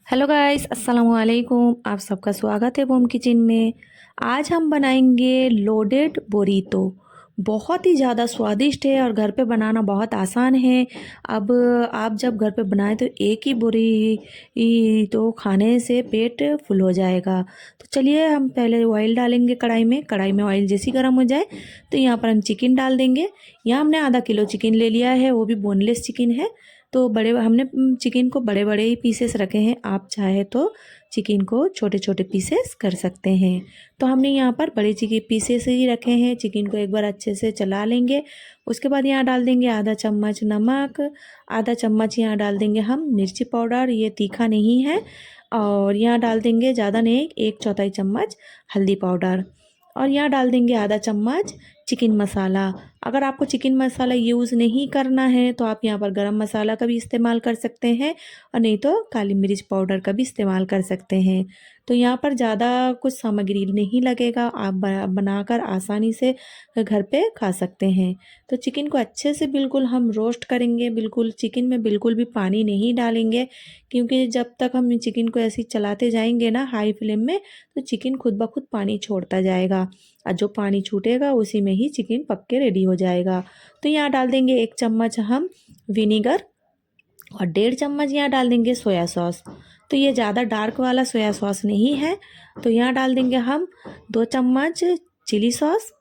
Hello guys, अस्सलाम वालेकुम। आप सबका स्वागत है बूम किचन में। आज हम बनाएंगे लोडेड बोरीतो। बहुत ही ज़्यादा स्वादिष्ट है और घर पे बनाना बहुत आसान है। अब आप जब घर पे बनाएं तो एक ही बोरी तो खाने से पेट फुल हो जाएगा। तो चलिए हम पहले ऑयल डालेंगे कढ़ाई में ऑयल जैसी गर्म हो जाए तो यहाँ पर हम चिकन डाल देंगे। यहाँ हमने आधा किलो चिकन ले लिया है, वो भी बोनलेस चिकन है। तो बड़े हमने चिकन को बड़े बड़े ही पीसेस रखे हैं। आप चाहे तो चिकन को छोटे छोटे पीसेस कर सकते हैं। तो हमने यहाँ पर बड़े चिकन पीसेस ही रखे हैं। चिकन को एक बार अच्छे से चला लेंगे। उसके बाद यहाँ डाल देंगे आधा चम्मच नमक, आधा चम्मच यहाँ डाल देंगे हम मिर्ची पाउडर, ये तीखा नहीं है। और यहाँ डाल देंगे ज़्यादा नहीं, एक चौथाई चम्मच हल्दी पाउडर। और यहाँ डाल देंगे आधा चम्मच चिकन मसाला। अगर आपको चिकन मसाला यूज़ नहीं करना है तो आप यहाँ पर गरम मसाला का भी इस्तेमाल कर सकते हैं, और नहीं तो काली मिर्च पाउडर का भी इस्तेमाल कर सकते हैं। तो यहाँ पर ज़्यादा कुछ सामग्री नहीं लगेगा, आप बनाकर आसानी से घर पे खा सकते हैं। तो चिकन को अच्छे से बिल्कुल हम रोस्ट करेंगे। बिल्कुल चिकन में बिल्कुल भी पानी नहीं डालेंगे, क्योंकि जब तक हम चिकन को ऐसे ही चलाते जाएंगे ना हाई फ्लेम में, तो चिकन खुद ब खुद पानी छोड़ता जाएगा, और जो पानी छूटेगा उसी में ही चिकन पक के रेडी हो जाएगा। तो यहाँ डाल देंगे एक चम्मच हम विनीगर, और 1.5 चम्मच यहाँ डाल देंगे सोया सॉस। तो ये ज़्यादा डार्क वाला सोया सॉस नहीं है। तो यहाँ डाल देंगे हम 2 चम्मच चिली सॉस,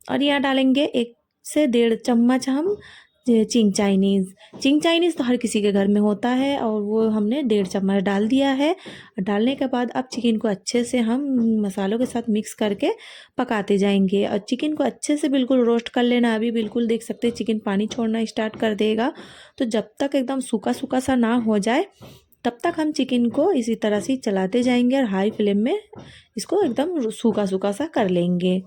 और यहाँ डालेंगे 1 से 1.5 चम्मच हम चिंग चाइनीज़ तो हर किसी के घर में होता है, और वो हमने 1.5 चम्मच डाल दिया है। डालने के बाद अब चिकन को अच्छे से हम मसालों के साथ मिक्स करके पकाते जाएंगे। और चिकन को अच्छे से बिल्कुल रोस्ट कर लेना। अभी बिल्कुल देख सकते हैं चिकन पानी छोड़ना स्टार्ट कर देगा। तो जब तक एकदम सूखा सूखा सा ना हो जाए तब तक हम चिकन को इसी तरह से चलाते जाएंगे, और हाई फ्लेम में इसको एकदम सूखा सूखा सा कर लेंगे।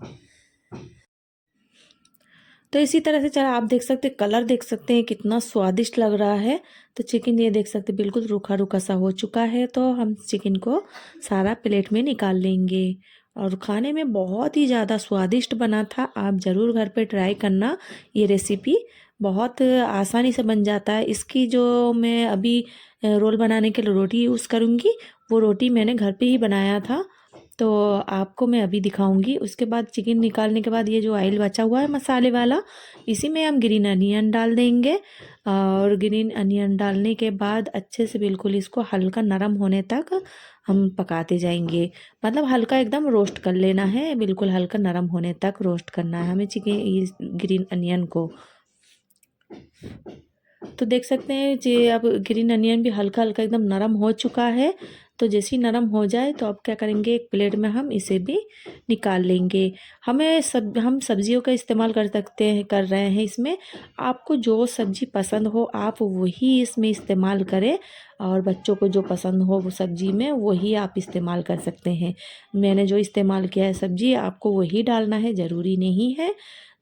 तो इसी तरह से चला आप देख सकते, कलर देख सकते हैं कितना स्वादिष्ट लग रहा है। तो चिकन ये देख सकते बिल्कुल रूखा रूखा सा हो चुका है। तो हम चिकन को सारा प्लेट में निकाल लेंगे। और खाने में बहुत ही ज़्यादा स्वादिष्ट बना था। आप ज़रूर घर पे ट्राई करना। ये रेसिपी बहुत आसानी से बन जाता है। इसकी जो मैं अभी रोल बनाने के लिए रोटी यूज़ करूँगी, वो रोटी मैंने घर पे ही बनाया था, तो आपको मैं अभी दिखाऊंगी। उसके बाद चिकन निकालने के बाद ये जो ऑयल बचा हुआ है मसाले वाला, इसी में हम ग्रीन अनियन डाल देंगे। और ग्रीन अनियन डालने के बाद अच्छे से बिल्कुल इसको हल्का नरम होने तक हम पकाते जाएंगे। मतलब हल्का एकदम रोस्ट कर लेना है, बिल्कुल हल्का नरम होने तक रोस्ट करना है हमें चिकन ग्रीन अनियन को। तो देख सकते हैं जी, अब ग्रीन अनियन भी हल्का हल्का एकदम नरम हो चुका है। तो जैसे ही नरम हो जाए तो अब क्या करेंगे, एक प्लेट में हम इसे भी निकाल लेंगे। हम सब्जियों का इस्तेमाल कर सकते हैं, कर रहे हैं इसमें। आपको जो सब्जी पसंद हो आप वही इसमें इस्तेमाल करें, और बच्चों को जो पसंद हो वो सब्जी में वही आप इस्तेमाल कर सकते हैं। मैंने जो इस्तेमाल किया है सब्जी, आपको वही डालना है, ज़रूरी नहीं है।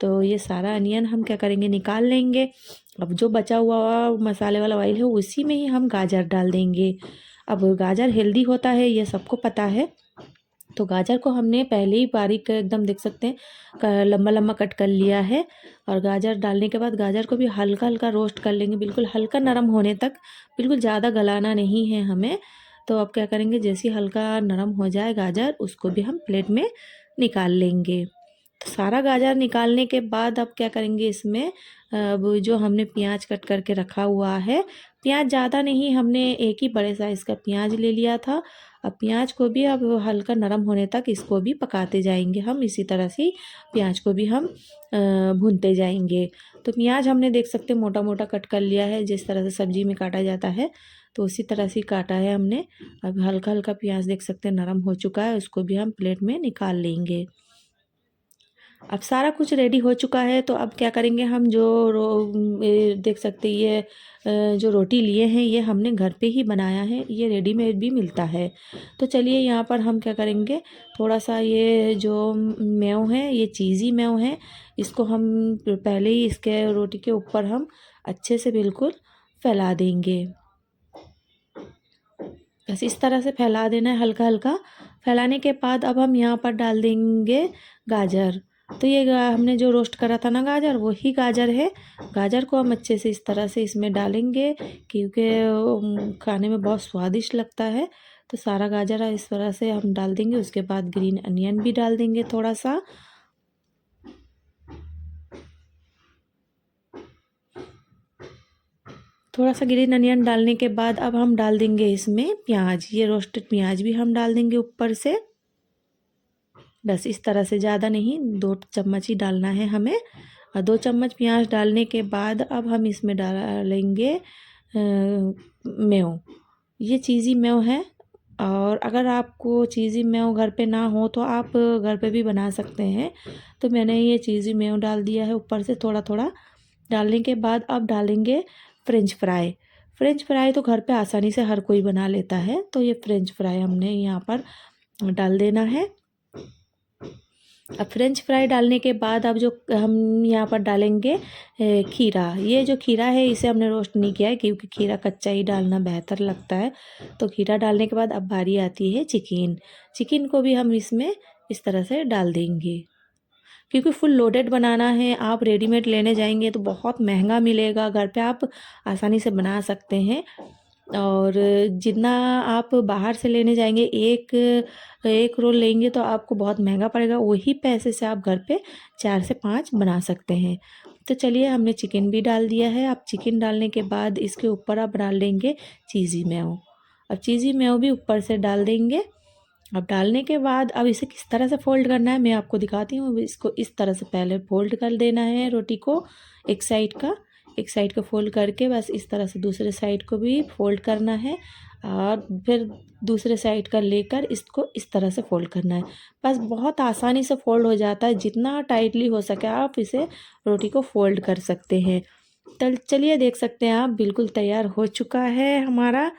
तो ये सारा अनियन हम क्या करेंगे, निकाल लेंगे। अब जो बचा हुआ मसाले वाला ऑयल है उसी में ही हम गाजर डाल देंगे। अब गाजर हेल्दी होता है, ये सबको पता है। तो गाजर को हमने पहले ही बारीक एकदम देख सकते हैं लंबा लंबा कट कर लिया है। और गाजर डालने के बाद गाजर को भी हल्का हल्का रोस्ट कर लेंगे, बिल्कुल हल्का नरम होने तक। बिल्कुल ज़्यादा गलाना नहीं है हमें। तो अब क्या करेंगे, जैसे ही हल्का नरम हो जाए गाजर, उसको भी हम प्लेट में निकाल लेंगे। तो सारा गाजर निकालने के बाद अब क्या करेंगे, इसमें अब जो हमने प्याज कट करके रखा हुआ है, प्याज ज़्यादा नहीं, हमने एक ही बड़े साइज़ का प्याज ले लिया था। अब प्याज को भी अब हल्का नरम होने तक इसको भी पकाते जाएंगे हम। इसी तरह से प्याज को भी हम भूनते जाएंगे। तो प्याज हमने देख सकते मोटा मोटा कट कर लिया है, जिस तरह से सब्जी में काटा जाता है तो उसी तरह से काटा है हमने। अब हल्का हल्का प्याज देख सकते हैं नरम हो चुका है, उसको भी हम प्लेट में निकाल लेंगे। अब सारा कुछ रेडी हो चुका है। तो अब क्या करेंगे, हम जो देख सकते ये जो रोटी लिए हैं ये हमने घर पे ही बनाया है, ये रेडीमेड भी मिलता है। तो चलिए यहाँ पर हम क्या करेंगे, थोड़ा सा ये जो मेव है, ये चीज़ी मेव है, इसको हम पहले ही इसके रोटी के ऊपर हम अच्छे से बिल्कुल फैला देंगे। बस इस तरह से फैला देना है हल्का हल्का। फैलाने के बाद अब हम यहाँ पर डाल देंगे गाजर। तो ये हमने जो रोस्ट करा था ना गाजर, वही गाजर है। गाजर को हम अच्छे से इस तरह से इसमें डालेंगे, क्योंकि खाने में बहुत स्वादिष्ट लगता है। तो सारा गाजर इस तरह से हम डाल देंगे। उसके बाद ग्रीन अनियन भी डाल देंगे थोड़ा सा। थोड़ा सा ग्रीन अनियन डालने के बाद अब हम डाल देंगे इसमें प्याज। ये रोस्टेड प्याज भी हम डाल देंगे ऊपर से। बस इस तरह से, ज़्यादा नहीं, 2 चम्मच ही डालना है हमें। और 2 चम्मच प्याज डालने के बाद अब हम इसमें डालेंगे मेव। ये चीज़ी मेव है। और अगर आपको चीज़ी मेव घर पे ना हो तो आप घर पे भी बना सकते हैं। तो मैंने ये चीज़ी मेव डाल दिया है ऊपर से थोड़ा थोड़ा। डालने के बाद अब डालेंगे फ्रेंच फ्राई। फ्रेंच फ्राई तो घर पे आसानी से हर कोई बना लेता है। तो ये फ्रेंच फ्राई हमने यहाँ पर डाल देना है। अब फ्रेंच फ्राई डालने के बाद अब जो हम यहाँ पर डालेंगे खीरा। ये जो खीरा है इसे हमने रोस्ट नहीं किया है, क्योंकि खीरा कच्चा ही डालना बेहतर लगता है। तो खीरा डालने के बाद अब बारी आती है चिकन। चिकन को भी हम इसमें इस तरह से डाल देंगे, क्योंकि फुल लोडेड बनाना है। आप रेडीमेड लेने जाएंगे तो बहुत महंगा मिलेगा। घर पे आप आसानी से बना सकते हैं। और जितना आप बाहर से लेने जाएंगे, एक रोल लेंगे तो आपको बहुत महंगा पड़ेगा। वही पैसे से आप घर पे 4 से 5 बना सकते हैं। तो चलिए, हमने चिकन भी डाल दिया है। अब चिकन डालने के बाद इसके ऊपर आप डाल देंगे चीज़ी मेव। अब चीज़ी मेव भी ऊपर से डाल देंगे। अब डालने के बाद अब इसे किस तरह से फ़ोल्ड करना है मैं आपको दिखाती हूँ। इसको इस तरह से पहले फ़ोल्ड कर देना है रोटी को, एक साइड का फ़ोल्ड करके बस इस तरह से दूसरे साइड को भी फ़ोल्ड करना है। और फिर दूसरे साइड का लेकर इसको इस तरह से फ़ोल्ड करना है। बस बहुत आसानी से फ़ोल्ड हो जाता है। जितना टाइटली हो सके आप इसे रोटी को फ़ोल्ड कर सकते हैं। तो चलिए, देख सकते हैं आप, बिल्कुल तैयार हो चुका है हमारा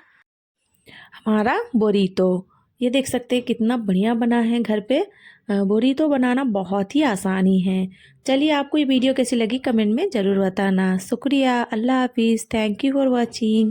बोरीतो। ये देख सकते हैं कितना बढ़िया बना है घर पे। बोरीतो बनाना बहुत ही आसानी है। चलिए, आपको ये वीडियो कैसी लगी कमेंट में ज़रूर बताना। शुक्रिया। अल्लाह हाफिज़। Thank you for watching.